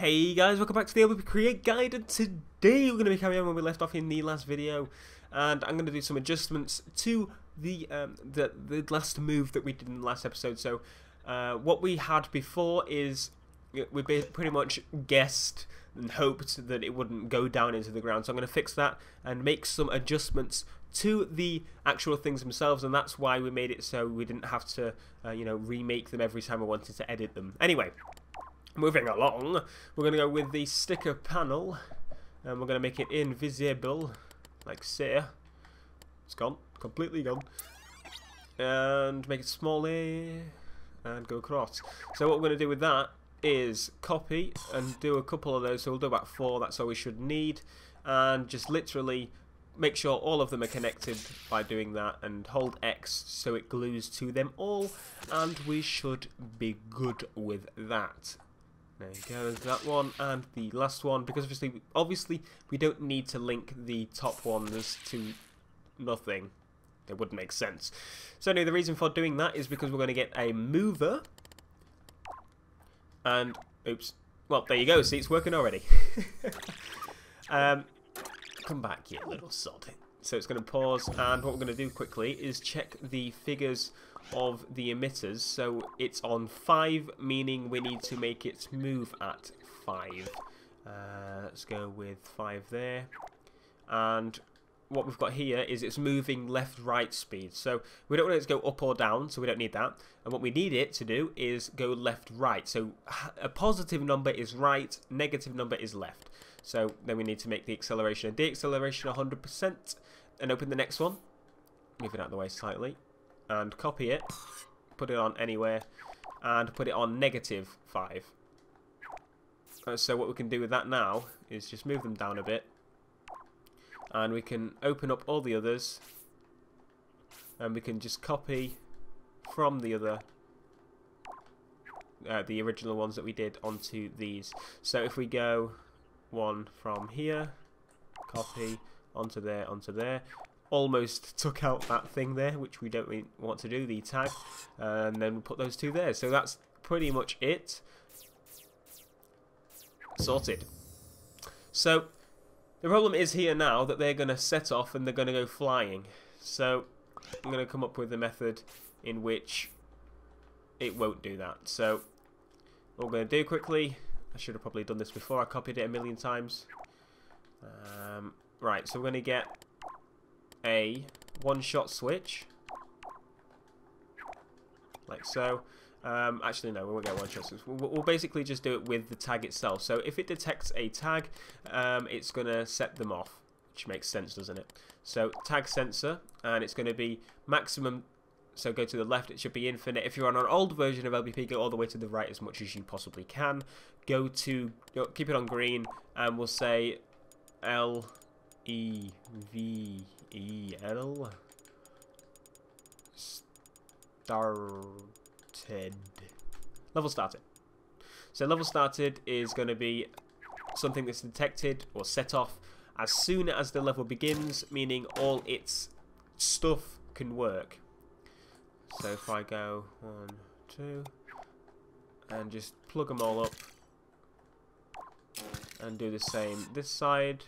Hey guys, welcome back to the LBP Create Guide, and today we're going to be carrying on where we left off in the last video, and I'm going to do some adjustments to the last move that we did in the last episode. So what we had before is we pretty much guessed and hoped that it wouldn't go down into the ground, so I'm going to fix that and make some adjustments to the actual things themselves, and that's why we made it so we didn't have to remake them every time we wanted to edit them. Anyway, moving along, we're going to go with the sticker panel, and we're going to make it invisible, like so. It's gone, completely gone. And make it smaller, and go across. So what we're going to do with that is copy and do a couple of those, so we'll do about 4, that's all we should need. And just literally make sure all of them are connected by doing that, and hold X so it glues to them all, and we should be good with that. There you go, there's that one, and the last one, because obviously we don't need to link the top ones to nothing. It wouldn't make sense. So anyway, the reason for doing that is because we're going to get a mover, and, oops, well, there you go, see, it's working already. Come back, you little sod. So it's going to pause, and what we're going to do quickly is check the figures of the emitters. So it's on 5, meaning we need to make it move at 5. Let's go with 5 there. And what we've got here is it's moving left-right speed. So we don't want it to go up or down, so we don't need that. And what we need it to do is go left-right. So a positive number is right, negative number is left. So then we need to make the acceleration and deceleration 100%, and open the next one, move it out of the way slightly, and copy it, put it on anywhere, and put it on -5. So what we can do with that now is just move them down a bit, and we can open up all the others, and we can just copy from the other, the original ones that we did onto these. So if we go one from here, copy onto there, almost took out that thing there, which we don't really want to do, the tag, and then we'll put those 2 there. So that's pretty much it. Sorted. So the problem is here now that they're going to set off and they're going to go flying. So I'm going to come up with a method in which it won't do that. So what we're going to do quickly, I should have probably done this before, I copied it a million times. Right, so we're going to get a one-shot switch, like so. Actually, no, we won't get one-shot switch. We'll basically just do it with the tag itself. So if it detects a tag, it's going to set them off, which makes sense, doesn't it? So tag sensor, and it's going to be maximum. So go to the left, it should be infinite. If you're on an old version of LBP, go all the way to the right as much as you possibly can. Go to, keep it on green, and we'll say L-E-V-E-L started. Level started. So level started is going to be something that's detected or set off as soon as the level begins, meaning all its stuff can work. So if I go 1, 2, and just plug them all up, and do the same this side,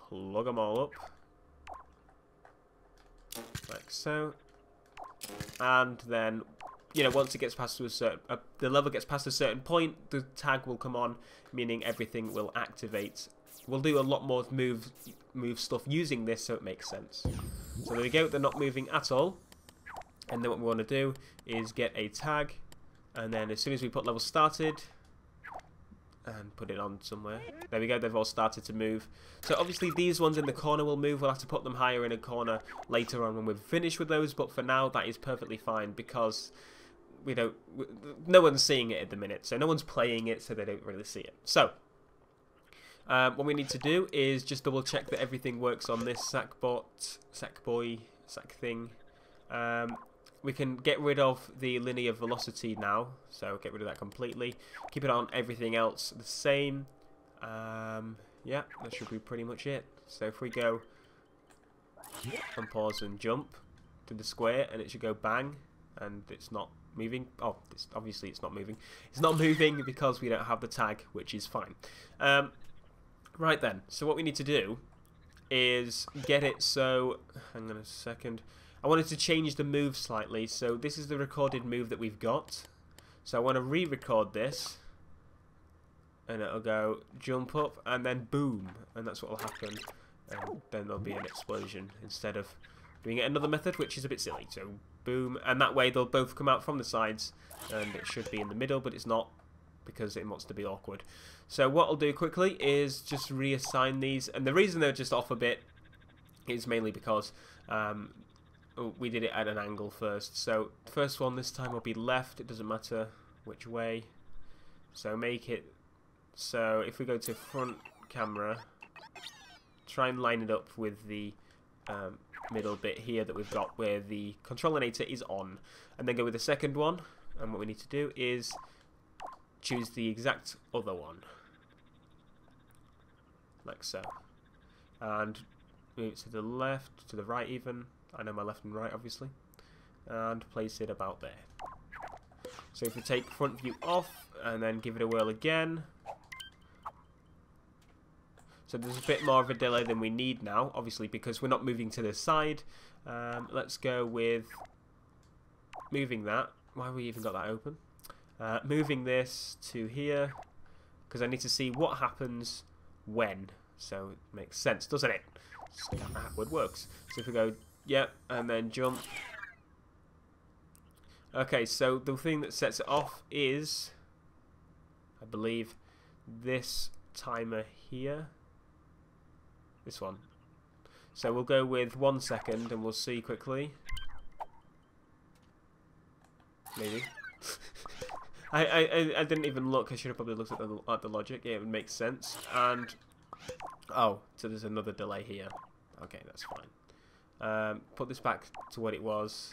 plug them all up, like so, and then, once it gets past to a certain, the level gets past a certain point, the tag will come on, meaning everything will activate. We'll do a lot more move stuff using this, so it makes sense. So there we go, they're not moving at all. And then what we want to do is get a tag, and then as soon as we put level started and put it on somewhere, there we go, they've all started to move. So obviously these ones in the corner will move. We'll have to put them higher in a corner later on when we've finished with those, but for now that is perfectly fine, because no one's seeing it at the minute, so no one's playing it, so they don't really see it. So what we need to do is just double check that everything works on this sack thing. We can get rid of the linear velocity now, so get rid of that completely. Keep it on everything else the same. Yeah, that should be pretty much it. So if we go and pause and jump to the square, and it should go bang, and it's not moving. Oh, obviously it's not moving. It's not moving because we don't have the tag, which is fine. Right then, so what we need to do is get it so... Hang on a second. I wanted to change the move slightly. So this is the recorded move that we've got. So I want to re-record this. And it'll go jump up and then boom. And that's what will happen. And then there'll be an explosion instead of doing it another method, which is a bit silly. So boom. And that way they'll both come out from the sides. And it should be in the middle, but it's not, because it wants to be awkward. So what I'll do quickly is just reassign these. And the reason they're just off a bit is mainly because we did it at an angle first. So the first one this time will be left. It doesn't matter which way. So make it so if we go to front camera, try and line it up with the middle bit here that we've got where the controlinator is on. And then go with the second one. And what we need to do is choose the exact other one. Like so. And move it to the left, to the right even. I know my left and right obviously. And place it about there. So if we take front view off and then give it a whirl again. So there's a bit more of a delay than we need now, obviously because we're not moving to the side. Let's go with moving that. Why have we even got that open? Moving this to here, because I need to see what happens when. So it makes sense, doesn't it? How it works. So if we go, yep, and then jump. Okay, so the thing that sets it off is, I believe, this timer here. This one. So we'll go with 1 second and we'll see quickly. Maybe. I didn't even look. I should have probably looked at the logic. Yeah, it would make sense. And oh, so there's another delay here. Okay, that's fine. Put this back to what it was.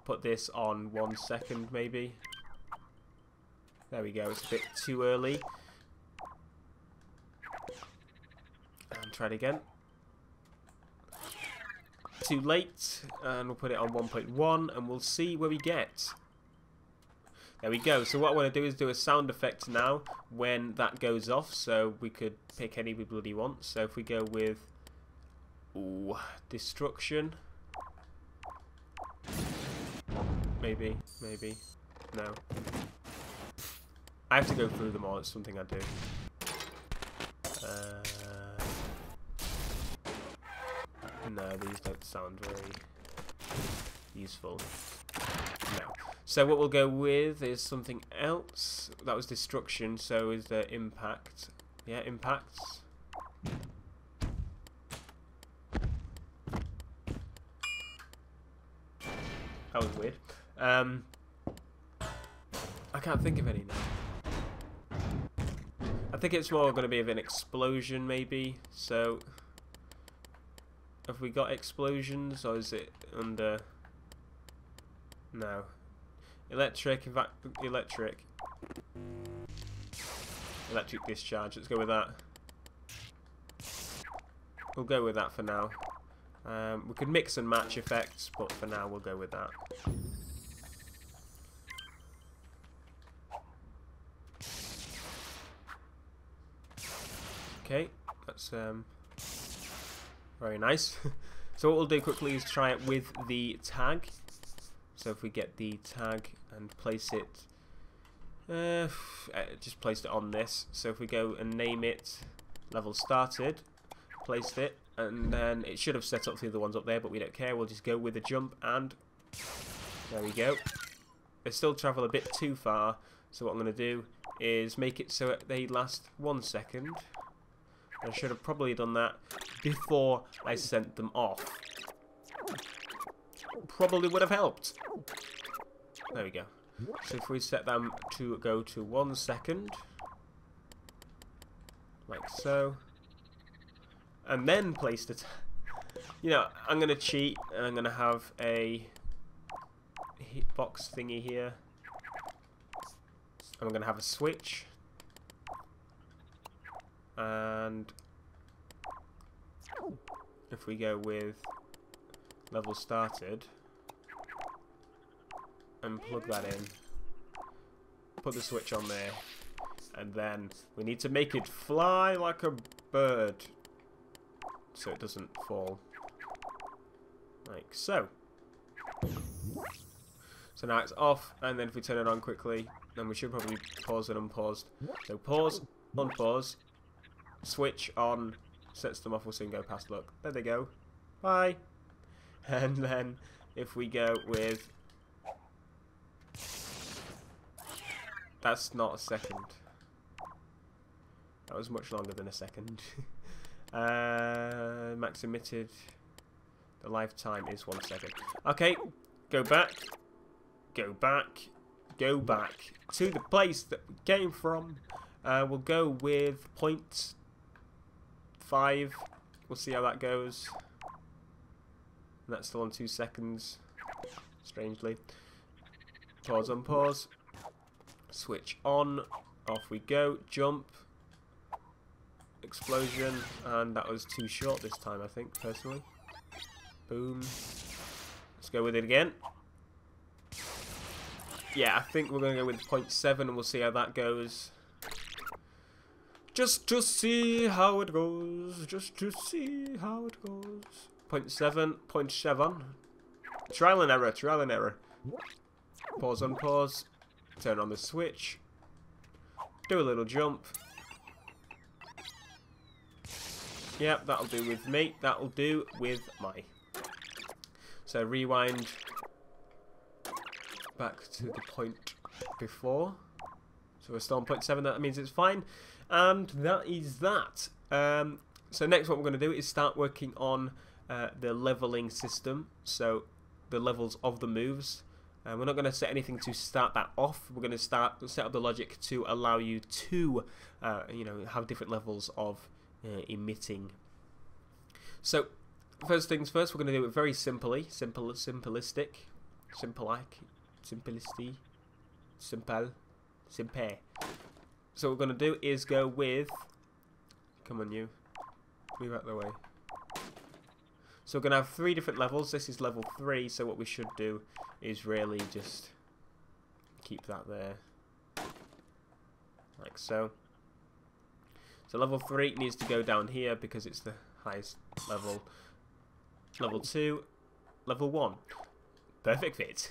Put this on 1 second, maybe. There we go. It's a bit too early. And try it again. Too late. And we'll put it on 1.1, and we'll see where we get. There we go. So what I want to do is do a sound effect now when that goes off. So we could pick any we bloody want. So if we go with destruction. Maybe. No. I have to go through them all. It's something I do. No, these don't sound very useful. No. So what we'll go with is something else. That was destruction, so is there impact? Yeah, impacts. That was weird. I can't think of any now. I think it's more going to be of an explosion, maybe. So, have we got explosions, or is it under? No. Electric discharge. Let's go with that. We'll go with that for now. We could mix and match effects, but for now we'll go with that. Okay, that's very nice. So what we'll do quickly is try it with the tag. So if we get the tag and place it, just placed it on this. So if we go and name it level started, placed it, and then it should have set up the other ones up there, but we don't care. We'll just go with the jump, and there we go. They still travel a bit too far, so what I'm going to do is make it so they last 1 second. I should have probably done that before I sent them off. Probably would have helped. There we go. So if we set them to go to 1 second, like so, and then place it. You know, I'm gonna cheat, and I'm gonna have a hitbox thingy here. I'm gonna have a switch, and if we go with level started, and plug that in. Put the switch on there. And then we need to make it fly like a bird. So it doesn't fall. Like so. So now it's off, and then if we turn it on quickly, then we should probably pause and unpause. So pause, unpause, switch on, sets them off, we'll soon go past, look. There they go. Bye. And then if we go with... That's not a second. That was much longer than a second. Max emitted. The lifetime is 1 second. Okay, go back. Go back. Go back to the place that we came from. We'll go with 0.5. We'll see how that goes. And that's still on 2 seconds. Strangely. Pause, unpause. Switch on. Off we go. Jump. Explosion. And that was too short this time, I think, personally. Boom. Let's go with it again. Yeah, I think we're going to go with 0.7 and we'll see how that goes. Just to see how it goes. Just to see how it goes. 0.7, 0.7. Trial and error, trial and error. Pause, unpause. Turn on the switch. Do a little jump. Yep, that'll do with me. That'll do with my. So rewind back to the point before. So we're still on 0.7. That means it's fine. And that is that. So next what we're going to do is start working on the leveling system. So the levels of the moves. We're not going to set anything to start that off. We're going to set up the logic to allow you to, have different levels of emitting. So first things first, we're going to do it very simply, simple. So what we're going to do is go with, come on you, move out of the way. So we're going to have 3 different levels. This is level 3, so what we should do is really just keep that there, like so. So level 3 needs to go down here because it's the highest level. Level 2, level 1. Perfect fit.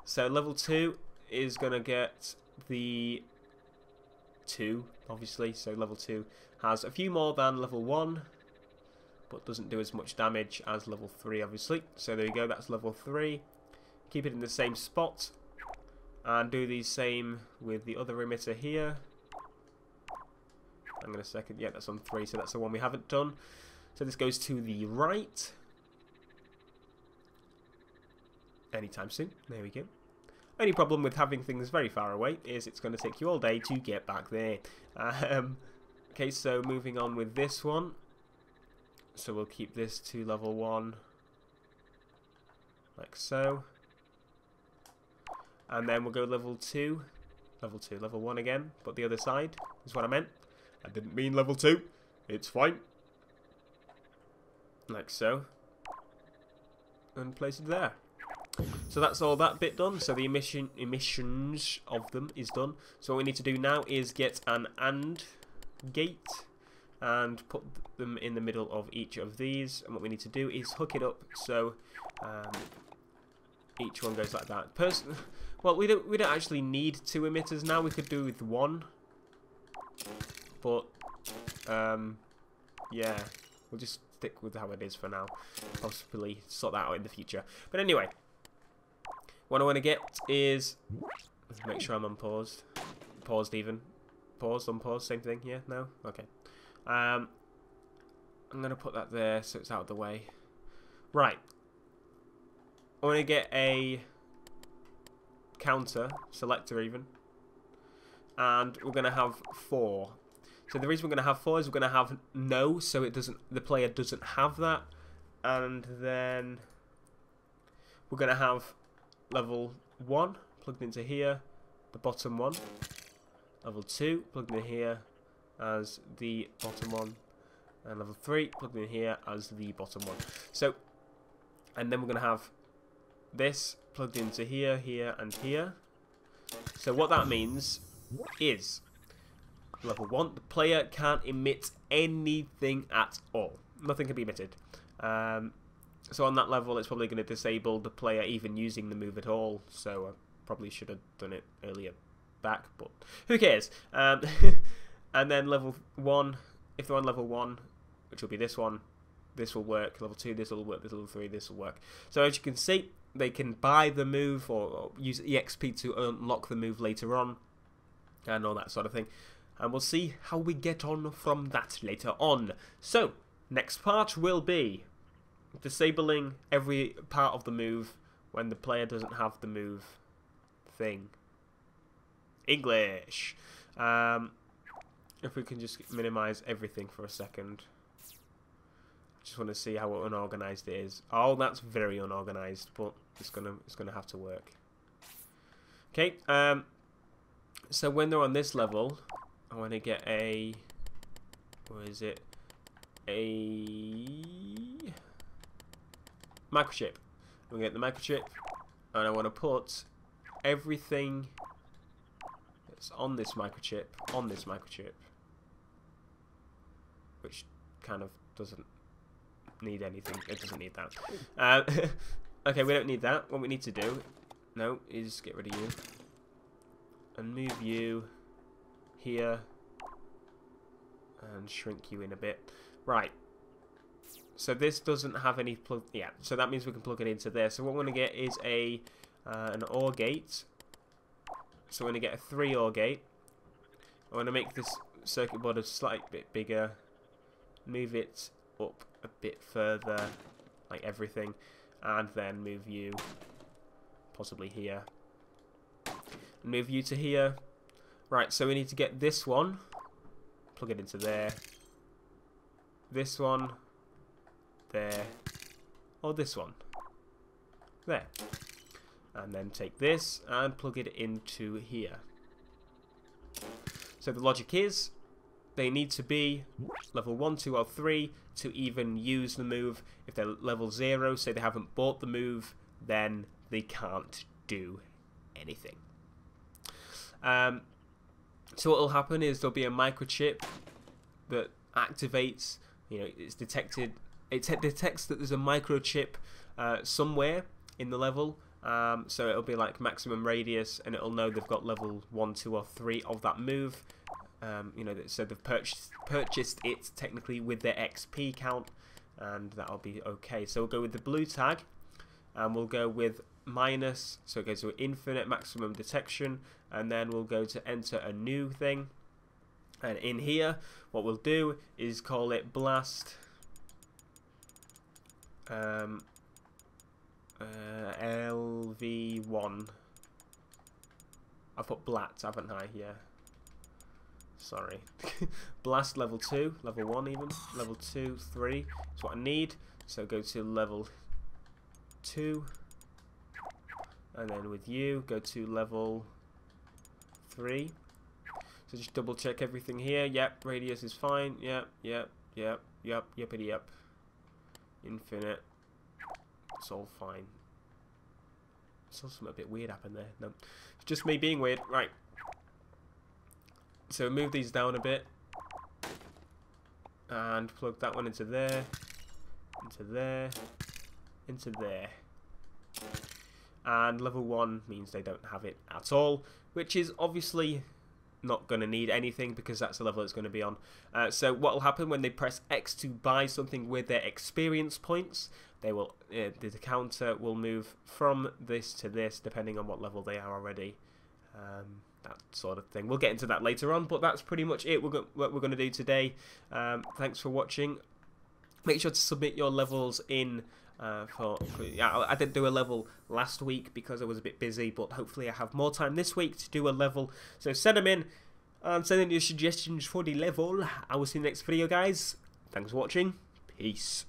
So level 2 is going to get the 2, obviously. So level 2 has a few more than level 1, but doesn't do as much damage as level 3, obviously. So there you go, that's level 3. Keep it in the same spot. And do the same with the other emitter here. Hang on a second. Yeah, that's on 3, so that's the one we haven't done. So this goes to the right. Anytime soon. There we go. Only problem with having things very far away is it's going to take you all day to get back there. Okay, so moving on with this one. So we'll keep this to level 1. Like so. And then we'll go level 2. Level 1 again. But the other side is what I meant. I didn't mean level 2. It's fine. Like so. And place it there. So that's all that bit done. So the emissions of them is done. So what we need to do now is get an AND gate and put them in the middle of each of these. And what we need to do is hook it up so each one goes like that. Well, we don't actually need 2 emitters now. We could do with 1. But yeah, we'll just stick with how it is for now. Possibly sort that out in the future. But anyway, what I want to get is, make sure I'm unpaused. Paused even. Paused, unpaused, same thing. Yeah, no? Okay. I'm going to put that there so it's out of the way. Right. I want to get a counter, selector even. And we're going to have 4. So the reason we're going to have 4 is we're going to have no, so it doesn't. The player doesn't have that, and then we're going to have level 1 plugged into here, the bottom one. Level 2 plugged in here as the bottom one, and level 3 plugged in here as the bottom one. So, and then we're going to have this plugged into here, here, and here. So what that means is level 1, the player can't emit anything at all. Nothing can be emitted. So on that level, it's probably going to disable the player even using the move at all. So I probably should have done it earlier back, but who cares? And then level 1, if they're on level 1, which will be this one, this will work. Level 2, this will work. This level 3, this will work. So as you can see, they can buy the move or use EXP to unlock the move later on, and all that sort of thing. And we'll see how we get on from that later on. So next part will be disabling every part of the move when the player doesn't have the move thing. English. If we can just minimize everything for a second. Just want to see how unorganized it is. Oh, that's very unorganized, but it's gonna have to work. Okay. So when they're on this level, I want to get a, what is it? A microchip. I'm gonna get the microchip, and I want to put everything that's on this microchip, which kind of doesn't need anything. It doesn't need that. Okay, we don't need that. What we need to do, no, is get rid of you and move you here and shrink you in a bit. Right. So this doesn't have any plug. Yeah. So that means we can plug it into there. So what we're going to get is a an OR gate. So we're going to get a 3 OR gate. I want to make this circuit board a slight bit bigger. Move it up a bit further, like everything, and then move you possibly here. Move you to here. Right, so we need to get this one, plug it into there, this one, there, or this one, there. And then take this and plug it into here. So the logic is, they need to be level 1, 2, or 3 to even use the move. If they're level 0, say they haven't bought the move, then they can't do anything. So what will happen is there'll be a microchip that activates, you know, it's detected, it detects that there's a microchip somewhere in the level, so it'll be like maximum radius, and it'll know they've got level 1, 2, or 3 of that move. You know, so they've purchased it technically with their XP count, and that'll be okay. So we'll go with the blue tag, and we'll go with minus, so it goes to infinite maximum detection, and then we'll go to enter a new thing, and in here what we'll do is call it blast LV1. I've put blat, haven't I? Yeah, sorry. Blast level 2, level 1 even, level 2, 3 is what I need. So go to level 2, and then with you go to level 3. So just double check everything here. Yep, radius is fine. Yep, yippity yep. Infinite. It's all fine. Saw something a bit weird happen there. No, it's just me being weird. Right. So move these down a bit and plug that one into there, into there, into there. And level 1 means they don't have it at all, which is obviously not going to need anything because that's the level it's going to be on. So what will happen when they press X to buy something with their experience points, they will the counter will move from this to this depending on what level they are already. That sort of thing. We'll get into that later on, but that's pretty much it. What we're going to do today. Thanks for watching. Make sure to submit your levels in. I didn't do a level last week because I was a bit busy, but hopefully I have more time this week to do a level. So send them in and send in your suggestions for the level. I will see you in the next video, guys. Thanks for watching. Peace.